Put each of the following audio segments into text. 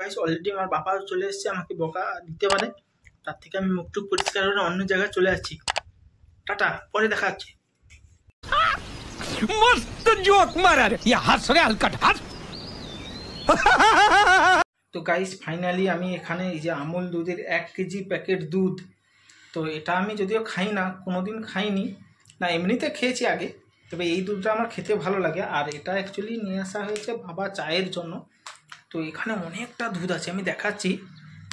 Guys already আমার বাবা চলে এসেছে, আমাকে বকা দিতে পারে, তার থেকে আমি মুখটুক পরিষ্কার করে অন্য জায়গায় চলে যাচ্ছি। টাটা, পরে দেখা হচ্ছে। मस्त जोक मारा रे, ये हंस रे हलकट हंस। তো গাইস ফাইনালি আমি এখানে এই যে আমুল দুধের 1 কেজি প্যাকেট দুধ, তো এটা আমি যদিও খাই না, কোনোদিন খাইনি না, এমনিতে খেয়েছি আগে, তবে এই দুধটা আমার খেতে ভালো লাগে। আর এটা অ্যাকচুয়ালি নিয়ে আসা হয়েছে বাবা চায়ের জন্য। তো এখানে অনেকটা দুধ আছে, আমি দেখাচ্ছি,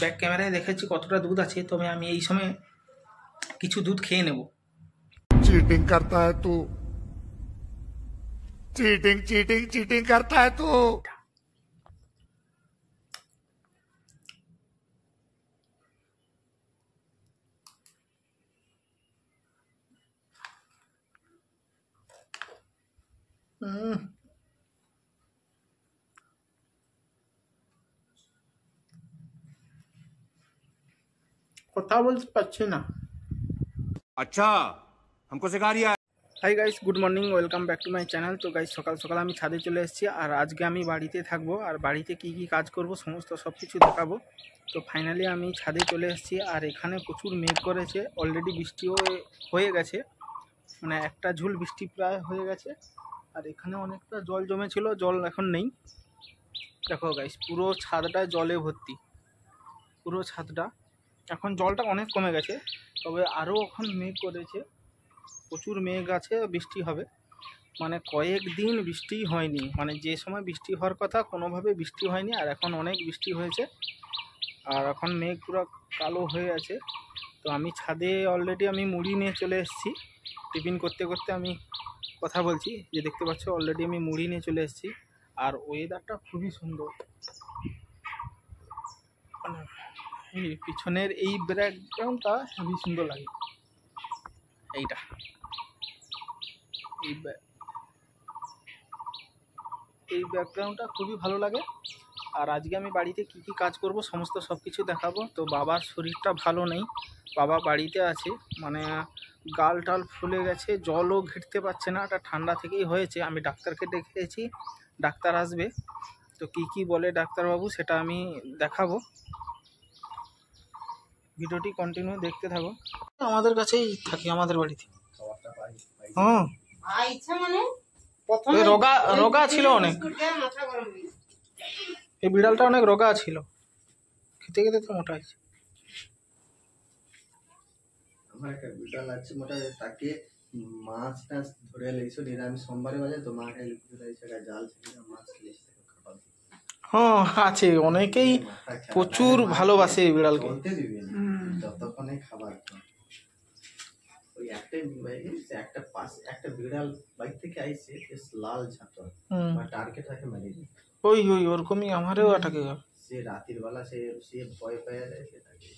ব্যাক ক্যামেরায় দেখাচ্ছি কতটা দুধ আছে। তবে আমি এই সময় কিছু দুধ খেয়ে নেব। चीटिंग करता है तू, चीटिंग चीटिंग चीटिंग करता है तू। কথা বলতে পারছি না। अच्छा हमको सिखा रिया। Hi guys, good morning, welcome back to my channel. তো গাইস সকাল সকাল আমি ছাদে চলে এসেছি, আর আজকে আমি বাড়িতে থাকবো, আর বাড়িতে কি কি কাজ করব সমস্ত সব কিছু দেখাবো। তো ফাইনালি আমি ছাদে চলে এসেছি, আর এখানে প্রচুর মেঘ করেছে, অলরেডি বৃষ্টিও হয়ে গেছে, মানে একটা ঝুল বৃষ্টি প্রায় হয়ে গেছে। আর এখানে অনেকটা জল জমেছিল, জল এখন নেই। দেখো গাইস পুরো ছাদটা জলে ভর্তি, পুরো ছাদটা। এখন জলটা অনেক কমে গেছে, তবে আরও এখন মেঘ করেছে, প্রচুর মেঘ আছে, বৃষ্টি হবে। মানে কয়েকদিন বৃষ্টি হয়নি, মানে যে সময় বৃষ্টি হওয়ার কথা কোনোভাবে বৃষ্টি হয়নি, আর এখন অনেক বৃষ্টি হয়েছে, আর এখন মেঘ পুরো কালো হয়ে আছে। তো আমি ছাদে অলরেডি আমি মুড়ি নিয়ে চলে এসেছি, টিফিন করতে করতে আমি কথা বলছি, যে দেখতে পাচ্ছ অলরেডি আমি মুড়ি নিয়ে চলে এসেছি। আর ওয়েদারটা খুবই সুন্দর, মানে এই পিছনের এই ব্যাকগ্রাউন্ডটা খুবই সুন্দর লাগে, এইটা এই ব্যাকগ্রাউন্ডটা খুবই ভালো লাগে। আর আজকে আমি বাড়িতে কি কি কাজ করব সমস্ত সব কিছু দেখাবো। তো বাবার শরীরটা ভালো নেই, বাবা বাড়িতে আছে, মানে গাল টাল ফুলে গেছে, জলও ঘেঁটতে পারছে না, এটা ঠান্ডা থেকেই হয়েছে। আমি ডাক্তারকে দেখিয়েছি, ডাক্তার আসবে, তো কি কি বলে ডাক্তারবাবু সেটা আমি দেখাবো। ভিডিওটি কন্টিনিউ দেখতে থাকো। আমাদের কাছেই থাকি, আমাদের বাড়িতে। হ্যাঁ রোগা রোগা ছিল অনেক, এই বিড়ালটা অনেক রোগা ছিল, খেতে খেতে তো মোটা হয়েছে। আমার একটা বিড়াল আছে মোটা, তাকে মাছ টাছ ধরে লেগেছিল, নিরামিষ সোমবারে বাজে তো মাকে জাল ছিল মাছ খেয়েছে। হ্যাঁ আছে, অনেকেই প্রচুর ভালোবাসে এই বিড়ালকে, যতক্ষণে খাবার ওই একটা পাশে একটা বিড়াল বাইক থেকে আইছে, লাল ঝাঁটো টার্গেট থাকে মেরে দিই। ওই ওই ওরকমই আমারও আটাকে গেল, সে রাতের বেলা সে ভয় পেয়ে যায়, সেটাকে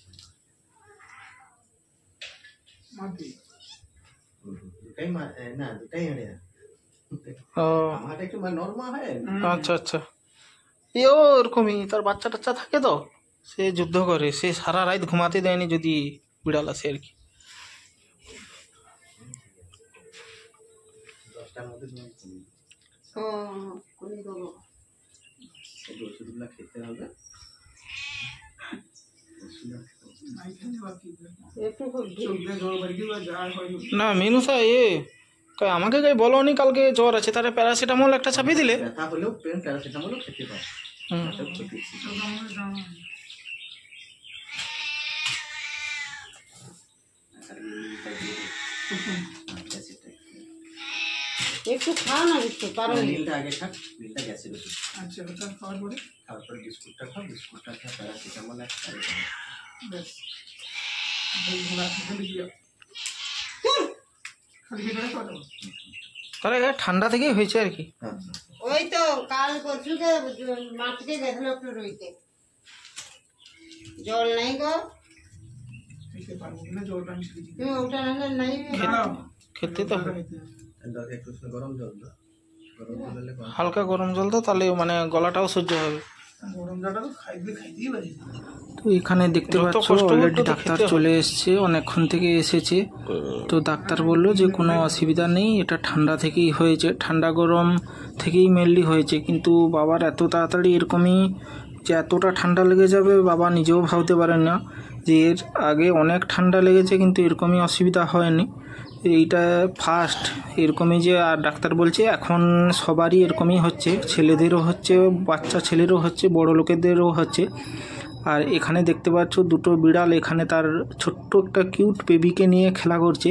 দুটাই না দুটাই এড়ে আমার একটু নর্মাল হয়। আচ্ছা আচ্ছা, এও ওরকমই, তার বাচ্চা টাচ্চা থাকে তো সে যুদ্ধ করে, সে সারা রাত ঘুমাতে দেয়নি যদি বিড়াল আসে আর কি। 10টার মধ্যে ওষুধগুলো খেতে হবে। না মিনুষা আমাকে গাই বলোনি কালকে জ্বর আছে, তাহলে প্যারাসিটামল একটা চাপিয়ে দিলে। ব্যথা হলেও প্যারাসিটামলও খেতে পারে। একটু খাও না, একটু কারণ নীলটা আগে খাক, নীলটা গ্যাসের ওষুধ। আচ্ছা ওটা খাওয়ার পরে তারপর বিস্কুটটা খাও, বিস্কুটটা খেয়ে প্যারাসিটামল একটা বেশ। তাহলে ঠান্ডা থেকেই হয়েছে আর কি। ওই তো কাল পরশুকে মাঠকে গেছিল একটু রইতে, জল নাই গো, তুমি ওটা নাই খেতে তো গরম জল দাও, হালকা গরম জল দাও, তাহলে মানে গলাটাও সহ্য হবে। তো এখানে দেখতে পাচ্ছ অলরেডি ডাক্তার চলে এসেছে, অনেকক্ষণ থেকে এসেছে। তো ডাক্তার বলল যে কোনো অসুবিধা নেই, এটা ঠান্ডা থেকেই হয়েছে, ঠান্ডা গরম থেকেই মেনলি হয়েছে, কিন্তু বাবার এত তাড়াতাড়ি এরকমই যে এতটা ঠান্ডা লেগে যাবে বাবা নিজেও ভাবতে পারেন না, যে এর আগে অনেক ঠান্ডা লেগেছে কিন্তু এরকমই অসুবিধা হয়নি, এইটা ফার্স্ট এরকমই। যে আর ডাক্তার বলছে এখন সবারই এরকমই হচ্ছে, ছেলেদেরও হচ্ছে, বাচ্চা ছেলেরও হচ্ছে, বড় লোকেদেরও হচ্ছে। আর এখানে দেখতে পাচ্ছ দুটো বিড়াল এখানে তার ছোট্ট একটা কিউট বেবিকে নিয়ে খেলা করছে।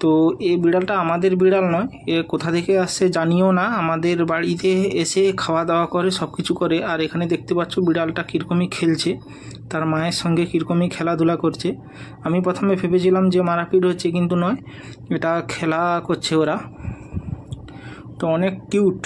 তো এই বিড়ালটা আমাদের বিড়াল নয়, এ কোথা থেকে আসছে জানিও না, আমাদের বাড়িতে এসে খাওয়া দাওয়া করে সব কিছু করে। আর এখানে দেখতে পাচ্ছ বিড়ালটা কীরকমই খেলছে, তার মায়ের সঙ্গে কীরকমই খেলাধুলা করছে। আমি প্রথমে ভেবেছিলাম যে মারাপিট হচ্ছে, কিন্তু নয়, এটা খেলা করছে ওরা। তো অনেক কিউট।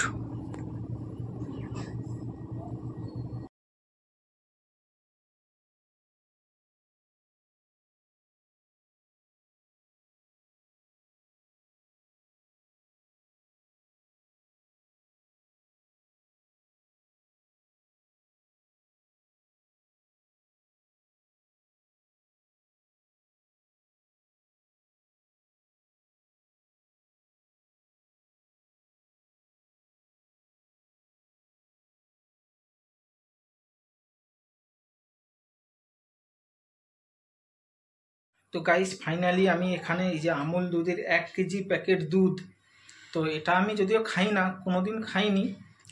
তো গাইস ফাইনালি আমি এখানে এই যে আমুল দুধের 1 কেজি প্যাকেট দুধ, তো এটা আমি যদিও খাই না, কোনোদিন খাইনি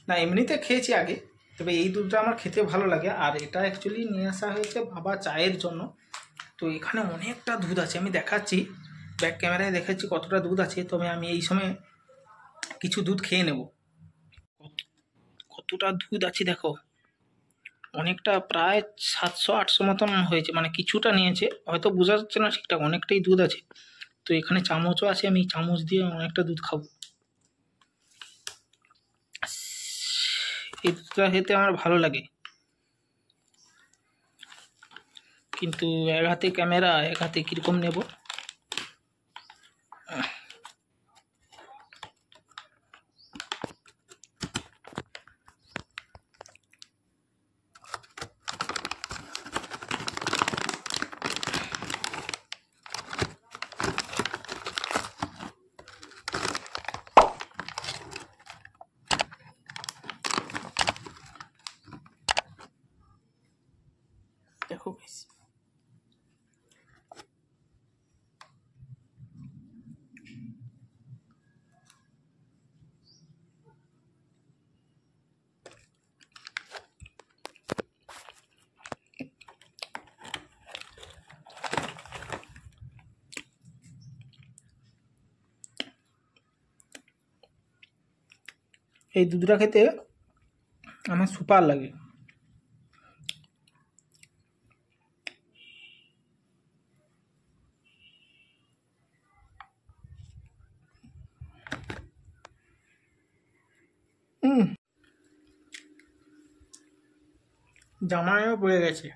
না, এমনিতে খেয়েছি আগে, তবে এই দুধটা আমার খেতে ভালো লাগে। আর এটা অ্যাকচুয়ালি নিয়ে আসা হয়েছে বাবা চায়ের জন্য। তো এখানে অনেকটা দুধ আছে, আমি দেখাচ্ছি, ব্যাক ক্যামেরায় দেখাচ্ছি কতটা দুধ আছে। তবে আমি এই সময় কিছু দুধ খেয়ে নেব। কতটা দুধ আছে দেখো, অনেকটা, প্রায় 700-800 মতন হয়েছে, মানে কিছুটা নিয়েছে, হয়তো বোঝা যাচ্ছে না ঠিকঠাক, অনেকটাই দুধ আছে। তো এখানে চামচও আছে, আমি চামচ দিয়ে অনেকটা দুধ খাবো। এই দুধটা খেতে আমার ভালো লাগে, কিন্তু এক হাতে ক্যামেরা এক হাতে কীরকম নেব। দেখো guys, এই দুধটা খেতে আমার সুপার লাগে। জামায়ও পড়ে গেছে।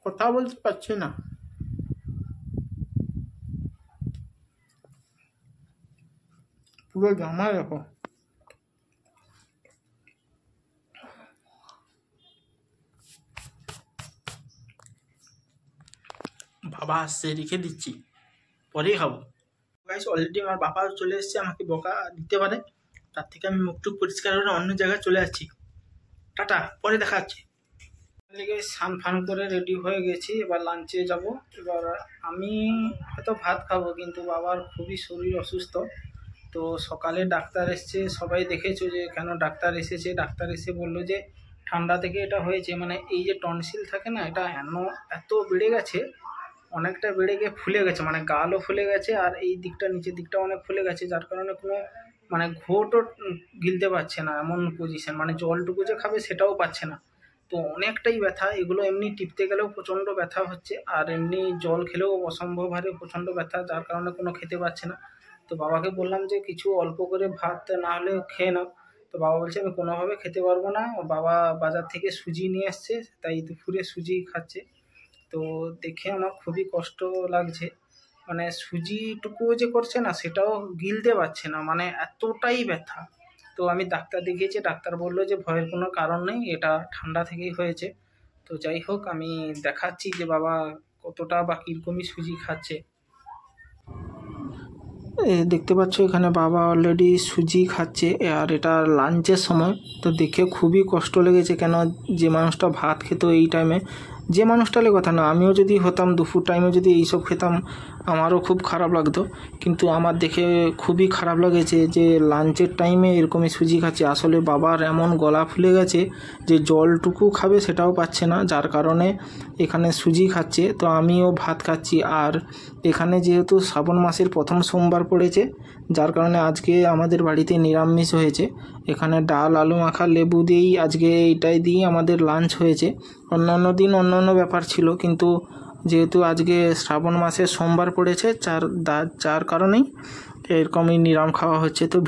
কথা বলতে পারছি না। পুরো জামা দেখো। বাবা আসছে, রেখে দিচ্ছি, পরেই খাবো। গাইস অলরেডি আমার বাবা চলে এসেছে, আমাকে বকা দিতে পারে, তার থেকে আমি মুখটুক পরিষ্কার করে অন্য জায়গায় চলে যাচ্ছি। টাটা, পরে দেখা যাচ্ছে। স্নান ফান করে রেডি হয়ে গেছি, এবার লাঞ্চে যাব। এবার আমি হয়তো ভাত খাবো, কিন্তু বাবার খুবই শরীর অসুস্থ। তো সকালে ডাক্তার এসছে, সবাই দেখেছো যে কেন ডাক্তার এসেছে। ডাক্তার এসে বললো যে ঠান্ডা থেকে এটা হয়েছে, মানে এই যে টনসিল থাকে না, এটা এত বেড়ে গেছে, অনেকটা বেড়ে গিয়ে ফুলে গেছে, মানে গালও ফুলে গেছে, আর এই দিকটা নিচের দিকটা অনেক ফুলে গেছে, যার কারণে কোনো মানে ঘোটও গিলতে পারছে না, এমন পজিশন, মানে জলটুকু যে খাবে সেটাও পাচ্ছে না। তো অনেকটাই ব্যথা, এগুলো এমনি টিপতে গেলেও প্রচণ্ড ব্যথা হচ্ছে, আর এমনি জল খেলেও অসম্ভব হারে প্রচণ্ড ব্যথা, যার কারণে কোনো খেতে পাচ্ছে না। তো বাবাকে বললাম যে কিছু অল্প করে ভাত না হলে খেয়ে নাও। তো বাবা বলছে আমি কোনোভাবে খেতে পারবো না, বাবা বাজার থেকে সুজি নিয়ে এসছে, তাই দুপুরে সুজি খাচ্ছে। তো দেখে আমার খুবই কষ্ট লাগছে, মানে সুজিটুকুও যে করছে না সেটাও গিলতে পারছে না, মানে এতটাই ব্যথা। তো আমি ডাক্তার দেখিয়েছি, ডাক্তার বললো যে ভয়ের কোনো কারণ নেই, এটা ঠান্ডা থেকেই হয়েছে। তো যাই হোক, আমি দেখাচ্ছি যে বাবা কতটা বা কীরকমই সুজি খাচ্ছে। দেখতে পাচ্ছ এখানে বাবা অলরেডি সুজি খাচ্ছে, আর এটা লাঞ্চের সময়। তো দেখে খুবই কষ্ট লেগেছে, কেন যে মানুষটা ভাত খেত এই টাইমে, যে মানুষটালে কথা না, আমিও যদি হতাম দুপুর টাইমে যদি এইসব খেতাম আমারও খুব খারাপ লাগতো। কিন্তু আমার দেখে খুবই খারাপ লেগেছে যে লাঞ্চের টাইমে এরকমই সুজি খাচ্ছে। আসলে বাবার এমন গলা ফুলে গেছে যে জলটুকু খাবে সেটাও পাচ্ছে না, যার কারণে এখানে সুজি খাচ্ছে। তো আমিও ভাত খাচ্ছি, আর এখানে যেহেতু শ্রাবণ মাসের প্রথম সোমবার পড়েছে, যার কারণে আজকে আমাদের বাড়িতে নিরামিষ হয়েছে। এখানে ডাল, আলু মাখা, লেবু দিয়েই আজকে এইটাই দিয়ে আমাদের লাঞ্চ হয়েছে। অন্যান্য দিন অন্যান্য ব্যাপার ছিল, কিন্তু যেহেতু আজকে শ্রাবণ মাসের সোমবার পড়েছে, যার কারণেই এরকমই নিরাম খাওয়া হচ্ছে। তো